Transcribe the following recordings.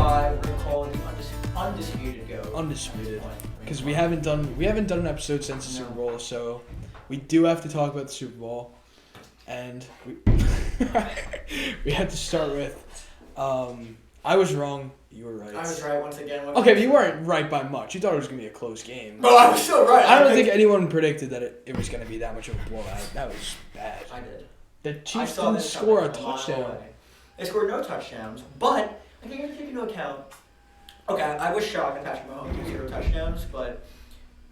5, we're gonna call it the undisputed GOAT. Undisputed. Because we haven't done an episode since the Super Bowl, so we do have to talk about the Super Bowl. And we had to start with I was wrong, you were right. I was right once again. Okay, but you weren't right by much. You thought it was going to be a close game. No, I was still right. I don't think anyone predicted that it was going to be that much of a blowout. That was bad. I did. The Chiefs didn't score a touchdown. They scored no touchdowns, but I think you have to take into account. Okay, I was shocked that Patrick Mahomes threw 0 touchdowns, but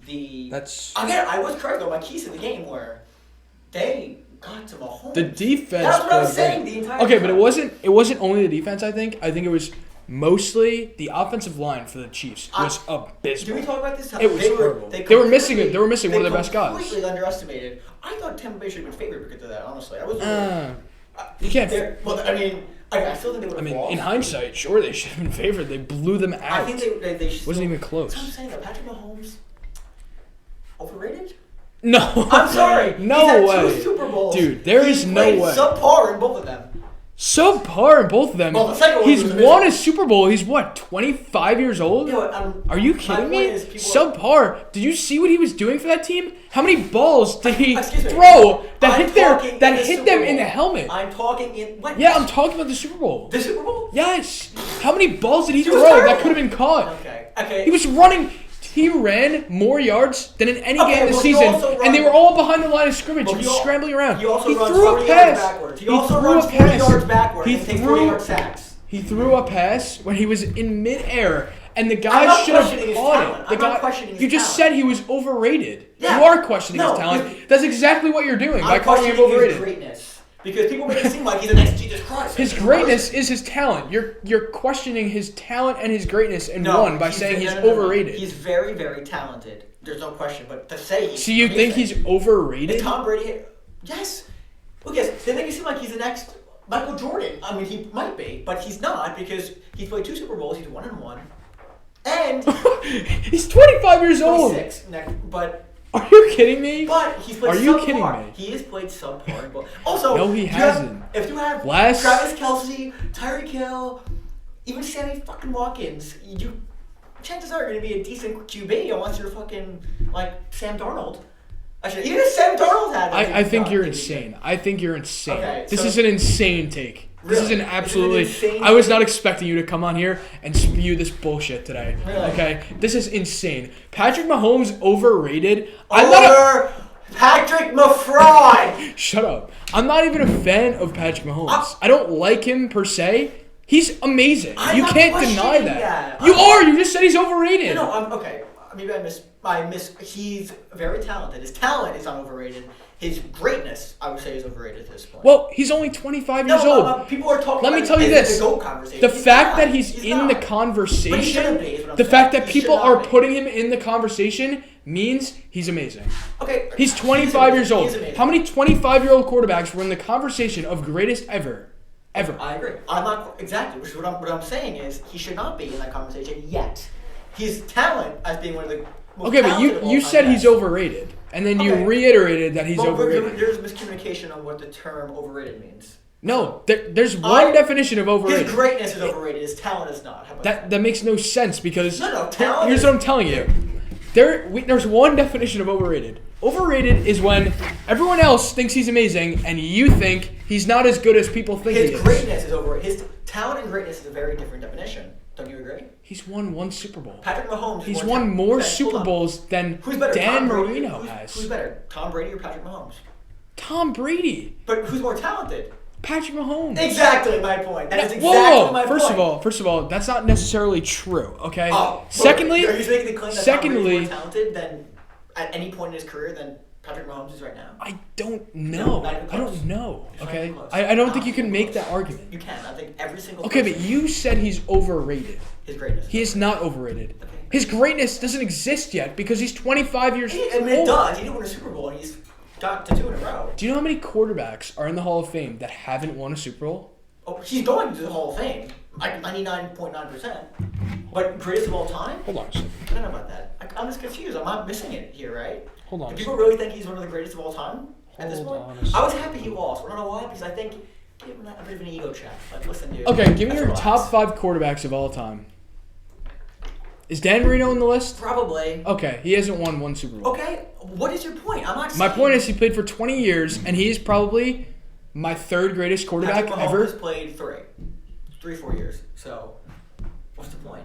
I was correct though. My keys to the game were they got to Mahomes. The defense. That's what I was saying the entire time. Okay, but it wasn't only the defense. I think it was mostly the offensive line for the Chiefs was abysmal. Did we talk about this? It was horrible. They were missing it. They were missing one of their best guys. Completely underestimated. I thought Tampa Bay should have been favored because of that. Honestly, I was. You can't. Well, I mean. I still think they would have lost. In hindsight, sure, they should have been favored. They blew them out. I think they should. Wasn't even close. That's what I'm saying, though. Patrick Mahomes, overrated? No. I'm sorry. No He's way. had 2 Super Bowls. Dude, there is no way. Subpar in both of them. Subpar in both of them. Well, the second one He's was won a Super Bowl. He's what, 25 years old? You know what, are you kidding me? Subpar. Did you see what he was doing for that team? How many balls did he throw that hit them in the helmet? I'm talking in what? Yeah, I'm talking about the Super Bowl. The Super Bowl? Yes. How many balls did he throw that could have been caught? Okay. He ran more yards than in any game this season, and they were all behind the line of scrimmage. He was scrambling around. He also runs threw 40 a yards pass. backwards. He also runs 40 yards backwards and takes 40-yard sacks. He threw a pass when he was in midair, and the guy should have caught it. You just said he was overrated. Yeah. You are questioning his talent. That's exactly what you're doing by calling him overrated. His greatness. Because people make it seem like he's the next Jesus Christ. His greatness is his talent. You're questioning his talent and his greatness in one by saying he's overrated. He's very, very talented. There's no question. But to say he's So you think he's overrated? Is Tom Brady? Yes. Okay, they make it seem like he's the next Michael Jordan. I mean, he might be, but he's not because he's played 2 Super Bowls. He's 1-1. And he's 25 years old. 26. But are you kidding me? But he's played subpar. He has played subpar. Also, no, he hasn't. If you have Travis Kelce, Tyreek Hill, even Sammy fucking Watkins, chances are you're going to be a decent QB unless you're fucking like Sam Darnold. Actually, even if Sam Darnold had it. I think you're insane. Okay, this is an insane take. Really? This is an absolutely... I was not expecting you to come on here and spew this bullshit today. Really? Okay? This is insane. Patrick Mahomes overrated. Patrick Maffraud! Shut up. I'm not even a fan of Patrick Mahomes. I don't like him per se. He's amazing. You can't deny that. You are. You just said he's overrated. No, okay. Maybe I miss. He's very talented. His talent is not overrated. His greatness, I would say, is overrated at this point. Well, he's only 25 years old. People are talking. Let me tell you this: the GOAT conversation. the fact that he's in the conversation, the fact that people are putting him in the conversation means he's amazing. Okay, he's 25 years old. How many 25-year-old quarterbacks were in the conversation of greatest ever? I agree. I'm not exactly. Which is what I'm saying is he should not be in that conversation yet. His talent as being one of the most but you said he's overrated, and then you reiterated that he's overrated. There's miscommunication on what the term overrated means. No, there's one definition of overrated. His greatness is overrated. His talent is not. How about that makes no sense because talent. Here's what I'm telling you. There's one definition of overrated. Overrated is when everyone else thinks he's amazing and you think he's not as good as people think he is. His greatness is overrated. His talent and greatness is a very different definition. Don't you agree? He's won 1 Super Bowl. Patrick Mahomes. He's won more Super Bowls than Dan Marino has. Who's better, Tom Brady or Patrick Mahomes? Tom Brady. But who's more talented? Patrick Mahomes. Exactly my point. That is exactly my point. First of all, that's not necessarily true. Okay. Secondly, are you making the claim that Tom Brady is more talented than at any point in his career than Patrick Mahomes is right now? I don't know. I don't know. Okay. I don't think you can make that argument. You can. I think every single. Okay, but you said he's overrated. His greatness. He is not overrated. Okay. His greatness doesn't exist yet because he's 25 years old. I mean, it does. He didn't win a Super Bowl, and he's got to 2 in a row. Do you know how many quarterbacks are in the Hall of Fame that haven't won a Super Bowl? Oh, he's going to the Hall of Fame. 99.9%. But greatest of all time? Hold on a second. I don't know about that. I'm just confused. I'm not missing it here, right? Hold on. Do people really think he's one of the greatest of all time at this point? I was happy he lost. I don't know why, because I think give him a bit of an ego check. Like, listen, dude. Okay, give me your relax. top 5 quarterbacks of all time. Is Dan Marino on the list? Probably. Okay, he hasn't won one Super Bowl. Okay, what is your point? I'm not saying... My point is he played for 20 years, and he is probably my 3rd greatest quarterback Patrick ever. Mahomes played 4 years. So, what's the point?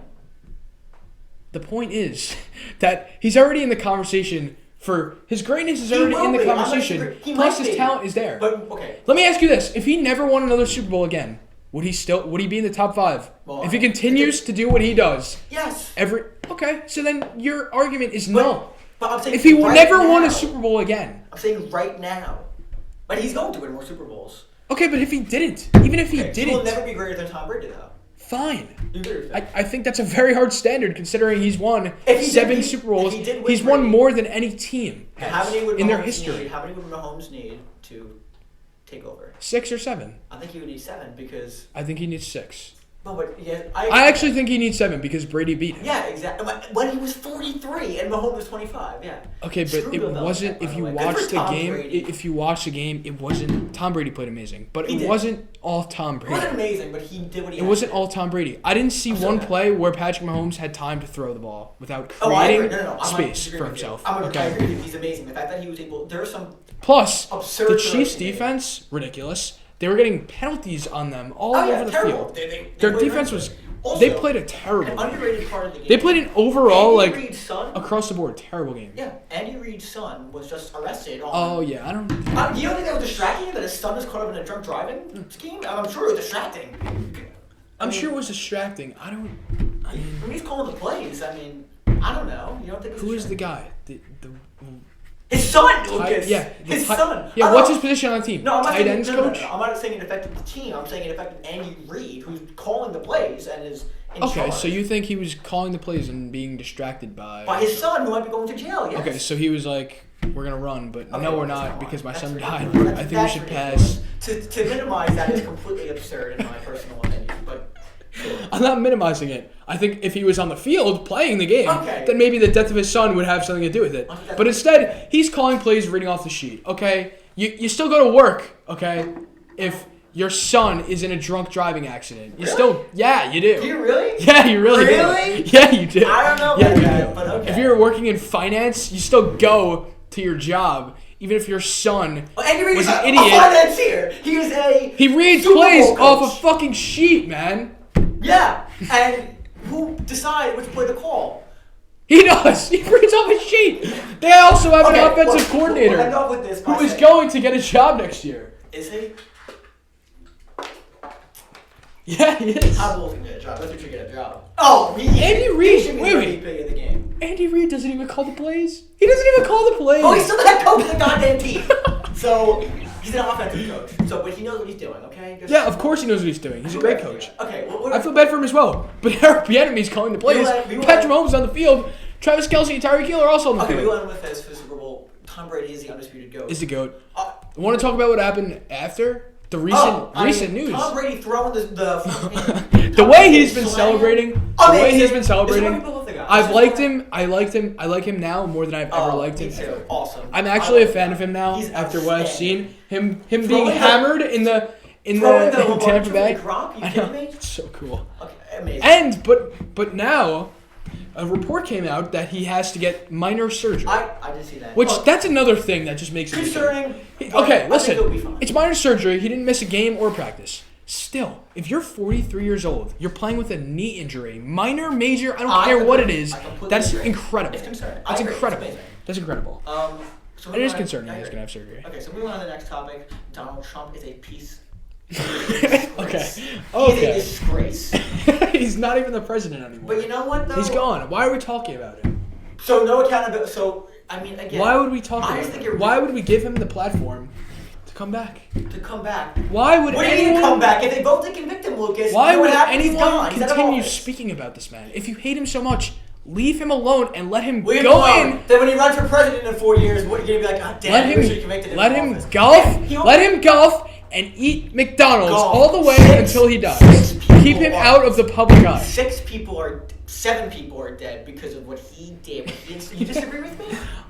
The point is that he's already in the conversation for... His greatness is already in the conversation. Plus his talent is there. But, okay. Let me ask you this. If he never won another Super Bowl again, would he be in the top 5? Well, if he continues to do what he does. Yes. Okay, so then your argument is no. But I'm saying if he never now, won a Super Bowl again. I'm saying right now. But he's going to win more Super Bowls. Okay, but if he didn't, even if he didn't. He will never be greater than Tom Brady, though. Fine. You agree with that? I think that's a very hard standard considering he's won 7 Super Bowls. He's won Brady, more than any team in their history. How many would Mahomes need to take over? 6 or 7. I think he would need 7 because... I think he needs 6. No, but yeah, I actually think he needs 7 because Brady beat him. Yeah, exactly. When he was 43 and Mahomes was 25, yeah. Okay, but it wasn't. If you watched the game, it wasn't. Tom Brady played amazing, but it wasn't all Tom Brady. It wasn't amazing, but he did what he. It wasn't all Tom Brady. I didn't see one play where Patrick Mahomes had time to throw the ball without creating space for himself. I agree with you. He's amazing. The fact that he was able. There are some. Plus, absurd the Chiefs' defense, ridiculous. They were getting penalties on them all over the field. Their defense was. Also, they played a terrible game. Underrated part of the game. They played an overall, Andy Reid's son, across the board, terrible game. Yeah, Andy Reid's son was just arrested on... Oh, yeah, I don't... you don't think that was distracting? That his son was caught up in a drunk driving scheme? I'm sure it was distracting. I'm sure it was distracting. I mean... When he's calling the plays, I don't know. You don't think it was Who is the guy? His son, Lucas. His son. Yeah, what's his position on the team? No, I'm not tight ends coach? No, I'm not saying it affected the team. I'm saying it affected Andy Reid, who's calling the plays and is in charge. Okay, so you think he was calling the plays and being distracted by his son, who might be going to jail, yes. Okay, so he was like, we're going to run, but no, we're not because my son died. I think we should pass. To minimize that is completely absurd in my personal opinion, but... I'm not minimizing it. I think if he was on the field playing the game, then maybe the death of his son would have something to do with it. But instead, he's calling plays reading off the sheet, okay? You still go to work, okay, if your son is in a drunk driving accident. You still... Yeah, you do. Do you really? Yeah, you really do. Yeah, you do. I don't know about that, but okay. If you're working in finance, you still go to your job, even if your son was an idiot. A financier. He reads plays off a fucking sheet, man. Yeah, and who decides which play to call? He does. He reads off a sheet. They also have an offensive coordinator who is going to get a job next year. Is he? Yeah, he is. How will he get a job? Let's get a job. Oh, Andy Reid. Wait. In the game. Andy Reid doesn't even call the plays. He doesn't even call the plays. Oh, he's still the head coach of the goddamn team. So he's an offensive coach. So, but he knows what he's doing. Okay. Yeah, of course he knows what he's doing. He's a great coach. Okay. I feel bad for him as well. But Eric Bieniemy's calling the plays. Patrick Mahomes is on the field. Travis Kelce and Tyreek Hill are also on the field. Okay, we went with this for the Super Bowl. Tom Brady is the undisputed GOAT. Is the GOAT. Want to talk about what happened after? The recent news. Tom Brady throwing the way he's been celebrating. I've liked him. I like him now more than I've ever liked him ever. Awesome. I'm actually a fan of him now after what I've seen. Him being hammered in the Tampa Bay. I know. It's so cool. Okay, amazing. And but now a report came out that he has to get minor surgery. I did see that. Which that's another thing that just makes it concerning. Okay, listen. It's minor surgery. He didn't miss a game or practice. Still, if you're 43 years old, you're playing with a knee injury, minor, major, I don't care what it is. That's incredible. It's concerning. That's incredible. That's incredible. So it is concerning he's gonna have surgery. Okay, so moving on to the next topic. Donald Trump is a piece. Okay. He's a disgrace. He's not even the president anymore. But you know what, though? He's gone. Why are we talking about him? So no accountability. So I mean, again. Why would we talk about him? Why would we give him the platform to come back? Why would What do you mean come back? If they vote to convict him, Lucas, why would anyone continue speaking about this man? If you hate him so much, leave him alone and let him go in. Then when he runs for president in 4 years, what are you gonna be like? God damn, you should have convicted him. Let him golf. Let him golf and eat McDonald's all the way until he dies. Keep him out of the public eye. 7 people are dead because of what he did. You disagree with me?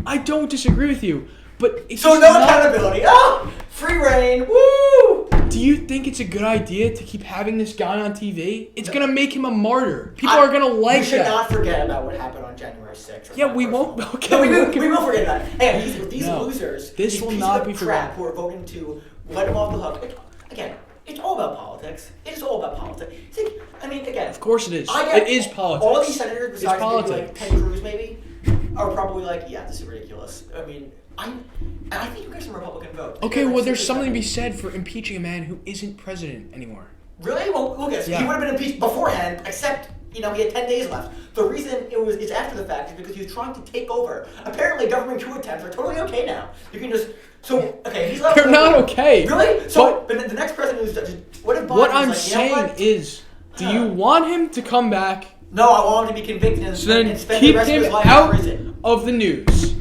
I don't disagree with you, but so no accountability. Oh, free reign. Woo! Do you think it's a good idea to keep having this guy on TV? It's going to make him a martyr. People are going to like that. We should not forget about what happened on January 6th. Yeah, we won't. Okay, no, we will forget that. And these losers, this will not be crap who are voting to let him off the hook. Again, it's all about politics. It is all about politics. See, I mean, again. Of course it is. It is politics. All these senators, besides maybe like Ted Cruz, maybe, are probably like, yeah, this is ridiculous. I mean, I think you get some Republican vote. Okay, well, there's something to be said for impeaching a man who isn't president anymore. Really? Well, look at this. He would have been impeached beforehand, except, he had 10 days left. The reason it's after the fact is because he was trying to take over. Apparently, government coup attempts are totally okay now. You can just... So, okay, he's left... They're not okay. Really? So, but the next president is... What I'm saying is, do you want him to come back? No, I want him to be convicted and spend the rest of his life in prison. Of the news.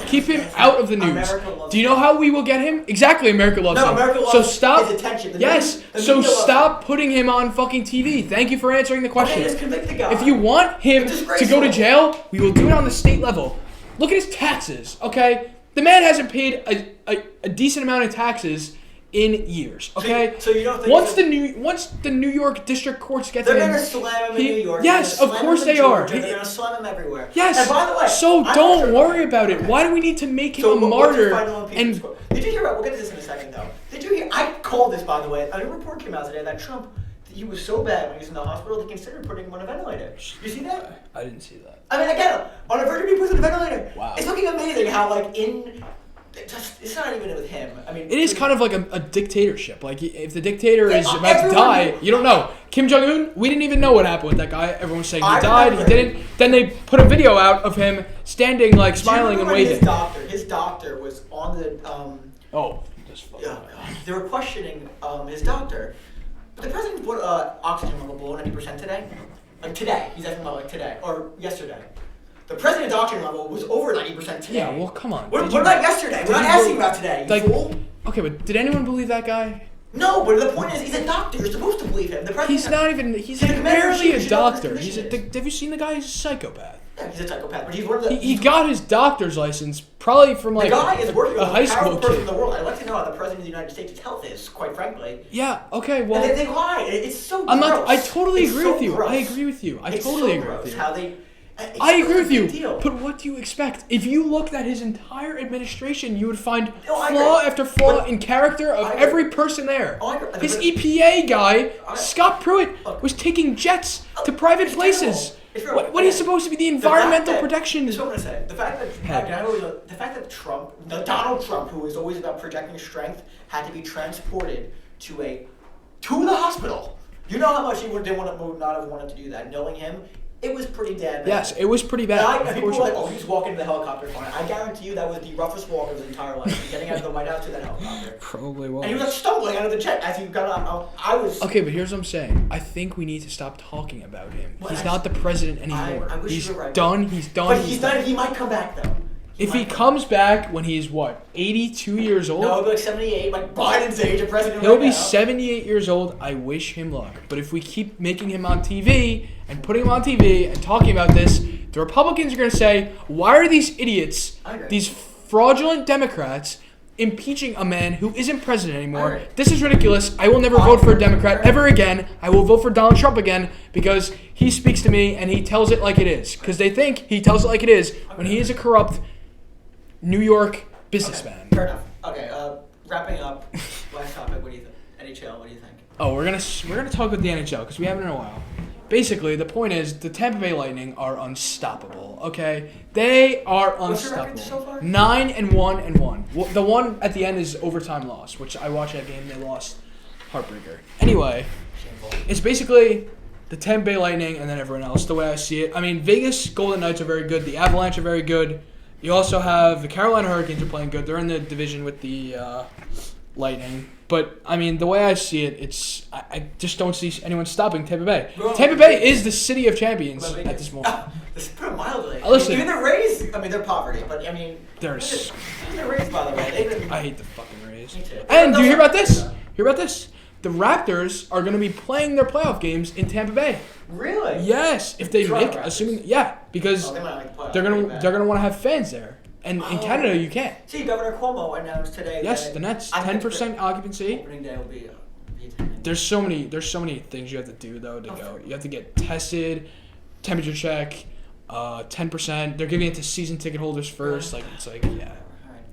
Keep him out of the news. Do you know how we will get him? Exactly, America loves him. America loves his attention. Yes, so stop putting him on fucking TV. Thank you for answering the question. Okay, just convict the guy. If you want him to go to jail, we will do it on the state level. Look at his taxes, okay? The man hasn't paid a decent amount of taxes in years, okay? So you don't think once the New York district courts get to him, they're gonna slam him in New York. Yes, of course they are. They're gonna slam him everywhere. Yes. And by the way, so don't worry about it. Why do we need to make him a martyr? And did you hear about? We'll get to this in a second, though. Did you hear? I called this, by the way. A new report came out today that Trump, he was so bad when he was in the hospital, they considered putting him on a ventilator. You see that? I didn't see that. I mean, again, on a verge of being put on a ventilator. Wow. It's looking amazing how, it's not even with him. I mean, it is kind of like a dictatorship. Like, if the dictator is about to die, you don't know. Kim Jong-un, we didn't even know what happened with that guy. Everyone's saying he died, he didn't. Then they put a video out of him standing, smiling and waving. His doctor was on the... They were questioning his doctor. But the president put oxygen level below 90% today. Today. He's asking about, today. Or yesterday. The president's oxygen level was over 90% today. Yeah, well, come on. What about yesterday? We're not asking about today, you fool. Okay, but did anyone believe that guy? No, but the point is, he's a doctor. You're supposed to believe him. He's barely a doctor. Have you seen the guy? He's a psychopath. Yeah, he's a psychopath, but he's one of the... He got his doctor's license probably from, the guy is working with a high the school person kid. in the world. I'd like to know how the president of the United States' health is, quite frankly. Yeah, okay, well... And they lie. It's so gross. I totally agree with you. I agree with you. I totally agree with you. I agree with you, but what do you expect? If you looked at his entire administration, you would find flaw after flaw in character of every person there. His EPA guy, Scott Pruitt, was taking jets to private places. What is supposed to be the environmental protection? That's what I'm going to say. The fact that Donald Trump, who is always about projecting strength, had to be transported to the hospital. You know how much he would not have wanted to do that, knowing him. It was pretty bad. Yes, it was pretty bad. People were like, "Oh, he's walking to the helicopter fine." I guarantee you that was the roughest walk of his entire life. Getting out of the White House to that helicopter. Probably was. And he was stumbling out of the jet as he got out. Okay, but here's what I'm saying. I think we need to stop talking about him. He's not the president anymore. I wish you were right. Done. He's done. But he's done. He might come back though. If he comes back when he's 82 years old? No, he'll be like 78, like Biden's age, a president. He'll be 78 years old. I wish him luck. But if we keep making him on TV and putting him on TV and talking about this, the Republicans are going to say, why are these idiots, these fraudulent Democrats, impeaching a man who isn't president anymore? This is ridiculous. I will never vote for a Democrat ever again. I will vote for Donald Trump again because he speaks to me and he tells it like it is. Because they think he tells it like it is when he is a corrupt New York businessman. Fair enough. Okay, wrapping up. Last topic. What do you think? NHL. What do you think? Oh, we're gonna talk about the NHL because we haven't in a while. Basically, the point is the Tampa Bay Lightning are unstoppable. Okay, they are unstoppable. What's your record so far? 9-1-1. The one at the end is overtime loss, which I watched that game. They lost, heartbreaker. Anyway, it's basically the Tampa Bay Lightning and then everyone else. The way I see it, I mean, Vegas Golden Knights are very good. The Avalanche are very good. You also have the Carolina Hurricanes are playing good. They're in the division with the Lightning. But, I mean, the way I see it, I just don't see anyone stopping Tampa Bay. Tampa Bay is the city of champions at this moment. Let's put it mildly. Listen. Even the Rays, I mean, they're poverty, but, I mean... They're the Rays, by the way. I hate the fucking Rays. Me too. And do you hear about this? Hear about this? The Raptors are going to be playing their playoff games in Tampa Bay. Really? Yes, if they make, assuming, yeah, because they're gonna want to have fans there. And in Canada, you can't. See, Governor Cuomo announced today. Yes, that the Nets 10% occupancy. Opening day will be There's so many things you have to do though to go. You have to get tested, temperature check, 10%. They're giving it to season ticket holders first. Like it's like yeah,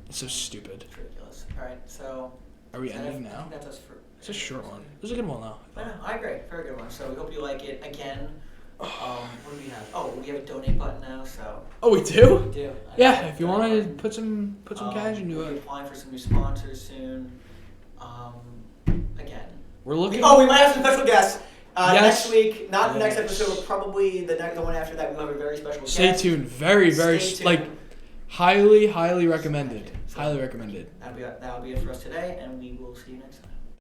it's so stupid. It's ridiculous. All right, so are we ending now? I think that's us for. It's a short one. It was a good one though. I agree. Very good one. So we hope you like it again. What do we have? Oh, we have a donate button now. So. Oh, we do. We do. Yeah, if you want to put some cash into we'll it. be applying for some new sponsors soon. Again. We're looking. We might have some special guests. Yes. Next week, not the next episode, but probably the one after that. We'll have a very special guest. Stay tuned. Very highly recommended. Highly recommended. That'll be it for us today, and we will see you next time.